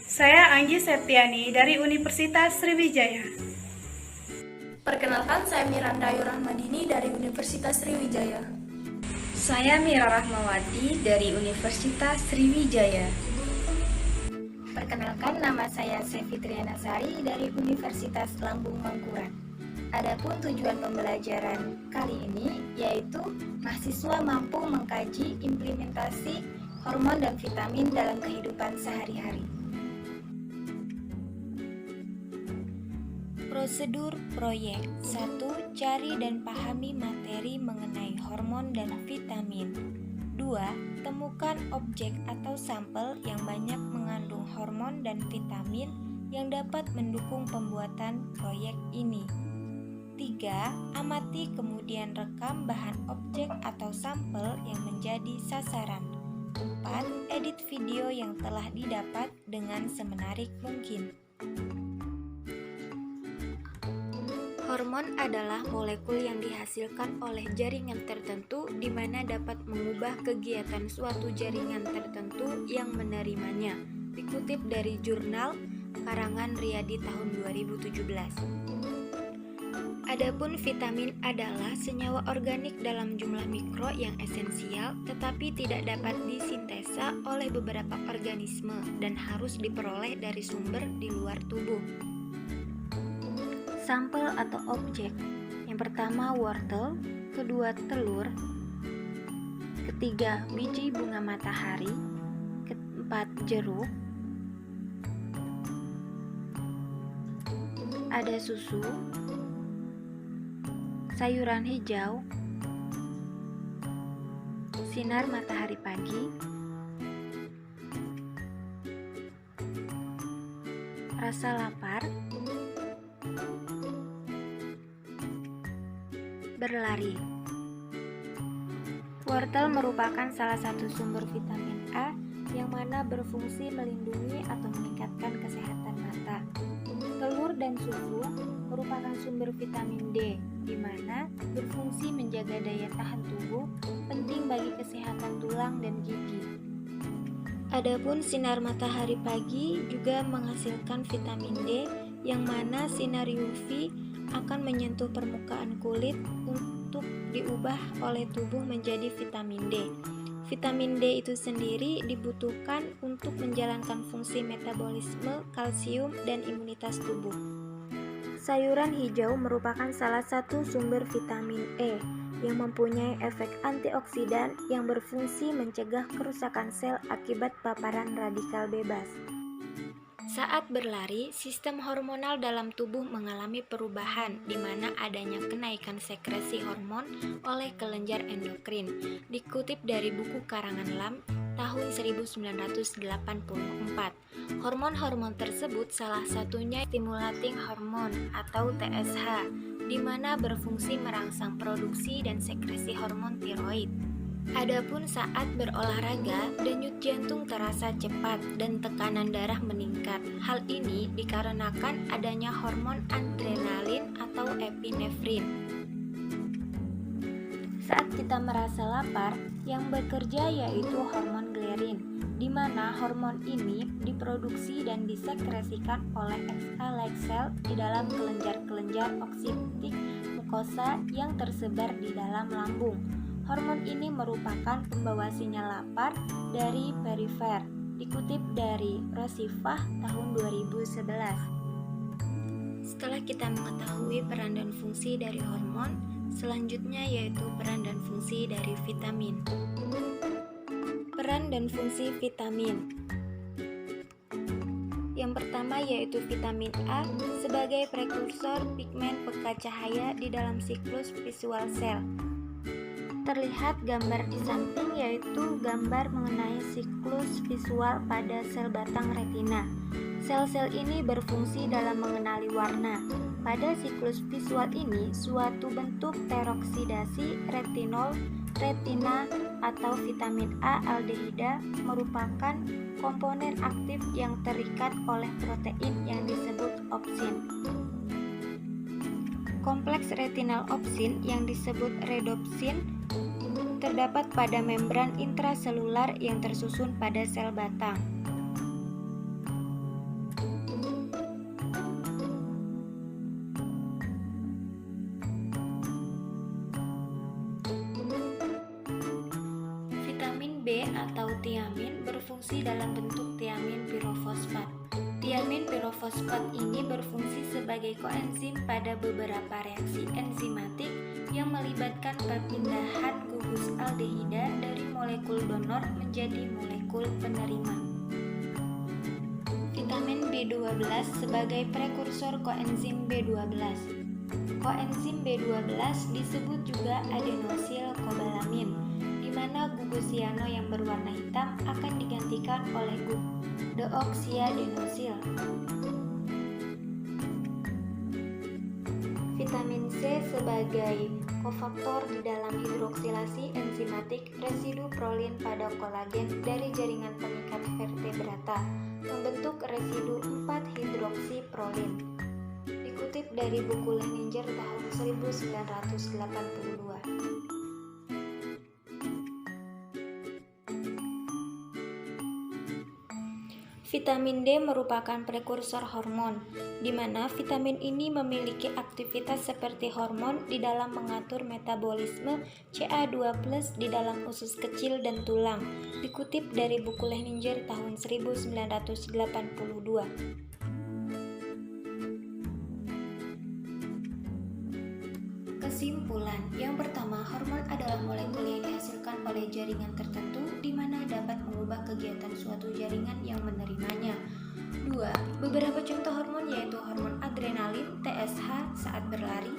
Saya Anggi Septiani dari Universitas Sriwijaya. Perkenalkan, saya Miranda Ayu Rahmadini dari Universitas Sriwijaya. Saya Mira Rahmawati dari Universitas Sriwijaya. Perkenalkan, nama saya Sevi Triana Sari dari Universitas Lambung Mangkurat. Adapun tujuan pembelajaran kali ini yaitu mahasiswa mampu mengkaji implementasi hormon dan vitamin dalam kehidupan sehari-hari. Prosedur proyek 1. Cari dan pahami materi mengenai hormon dan vitamin. 2. Temukan objek atau sampel yang banyak mengandung hormon dan vitamin yang dapat mendukung pembuatan proyek ini. 3. Amati kemudian rekam bahan objek atau sampel yang menjadi sasaran. 4. Edit video yang telah didapat dengan semenarik mungkin. Hormon adalah molekul yang dihasilkan oleh jaringan tertentu di mana dapat mengubah kegiatan suatu jaringan tertentu yang menerimanya. Dikutip dari jurnal karangan Riyadi tahun 2017. Adapun vitamin adalah senyawa organik dalam jumlah mikro yang esensial tetapi tidak dapat disintesa oleh beberapa organisme dan harus diperoleh dari sumber di luar tubuh. Sampel atau objek. Yang pertama wortel, kedua telur, ketiga biji bunga matahari, keempat jeruk, ada susu, sayuran hijau, sinar matahari pagi, rasa lapar, berlari. Wortel merupakan salah satu sumber vitamin A yang mana berfungsi melindungi atau meningkatkan kesehatan mata. Telur dan susu merupakan sumber vitamin D, di mana berfungsi menjaga daya tahan tubuh, penting bagi kesehatan tulang dan gigi. Adapun sinar matahari pagi juga menghasilkan vitamin D, yang mana sinar UV akan menyentuh permukaan kulit untuk diubah oleh tubuh menjadi vitamin D. Vitamin D itu sendiri dibutuhkan untuk menjalankan fungsi metabolisme, kalsium, dan imunitas tubuh. Sayuran hijau merupakan salah satu sumber vitamin E yang mempunyai efek antioksidan yang berfungsi mencegah kerusakan sel akibat paparan radikal bebas. Saat berlari, sistem hormonal dalam tubuh mengalami perubahan di mana adanya kenaikan sekresi hormon oleh kelenjar endokrin. Dikutip dari buku karangan Lam tahun 1984. Hormon-hormon tersebut salah satunya stimulating hormone atau TSH, di mana berfungsi merangsang produksi dan sekresi hormon tiroid. Adapun saat berolahraga, denyut jantung terasa cepat dan tekanan darah meningkat. Hal ini dikarenakan adanya hormon adrenalin atau epinefrin. Saat kita merasa lapar, yang bekerja yaitu hormon ghrelin, di mana hormon ini diproduksi dan disekresikan oleh XA-like cell di dalam kelenjar-kelenjar oksidik mukosa yang tersebar di dalam lambung. Hormon ini merupakan pembawa sinyal lapar dari perifer, dikutip dari Rosifah tahun 2011. Setelah kita mengetahui peran dan fungsi dari hormon, selanjutnya yaitu peran dan fungsi dari vitamin. Peran dan fungsi vitamin. Yang pertama yaitu vitamin A sebagai prekursor pigmen pekat cahaya di dalam siklus visual sel. Terlihat gambar di samping yaitu gambar mengenai siklus visual pada sel batang retina. Sel-sel ini berfungsi dalam mengenali warna. Pada siklus visual ini, suatu bentuk teroksidasi retinol, retina, atau vitamin A aldehida merupakan komponen aktif yang terikat oleh protein yang disebut opsin. Kompleks retinal opsin yang disebut redopsin terdapat pada membran intraselular yang tersusun pada sel batang. B atau tiamin berfungsi dalam bentuk tiamin pirofosfat. Tiamin pirofosfat ini berfungsi sebagai koenzim pada beberapa reaksi enzimatik yang melibatkan perpindahan gugus aldehida dari molekul donor menjadi molekul penerima. Vitamin B12 sebagai prekursor koenzim B12. Koenzim B12 disebut juga adenosil kobalamin, di mana gugus siano yang berwarna hitam akan digantikan oleh deoksiadenosil. Vitamin C sebagai kofaktor di dalam hidroksilasi enzimatik residu prolin pada kolagen dari jaringan pengikat vertebrata, membentuk residu 4-hidroksiprolin. Dikutip dari buku Leininger tahun 1982. Vitamin D merupakan prekursor hormon, di mana vitamin ini memiliki aktivitas seperti hormon di dalam mengatur metabolisme Ca2+ di dalam usus kecil dan tulang. Dikutip dari buku Leininger tahun 1982. Kesimpulan, yang pertama, hormon adalah molekul yang dihasilkan oleh jaringan tertentu di mana dapat mengubah kegiatan suatu jaringan yang menerimanya. 2. Beberapa contoh hormon yaitu hormon adrenalin (TSH) saat berlari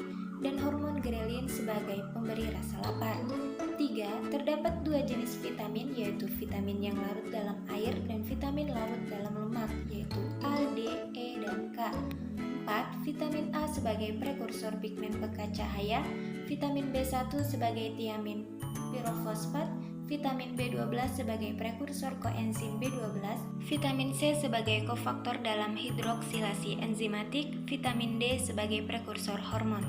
dan hormon grelin sebagai pemberi rasa lapar. 3. Terdapat 2 jenis vitamin yaitu vitamin yang larut dalam air dan vitamin larut dalam lemak yaitu A, D, E, dan K. 4. Vitamin A sebagai prekursor pigmen pekat cahaya, vitamin B1 sebagai tiamin pirofosfat, vitamin B12 sebagai prekursor koenzim B12, vitamin C sebagai kofaktor dalam hidroksilasi enzimatik, vitamin D sebagai prekursor hormon.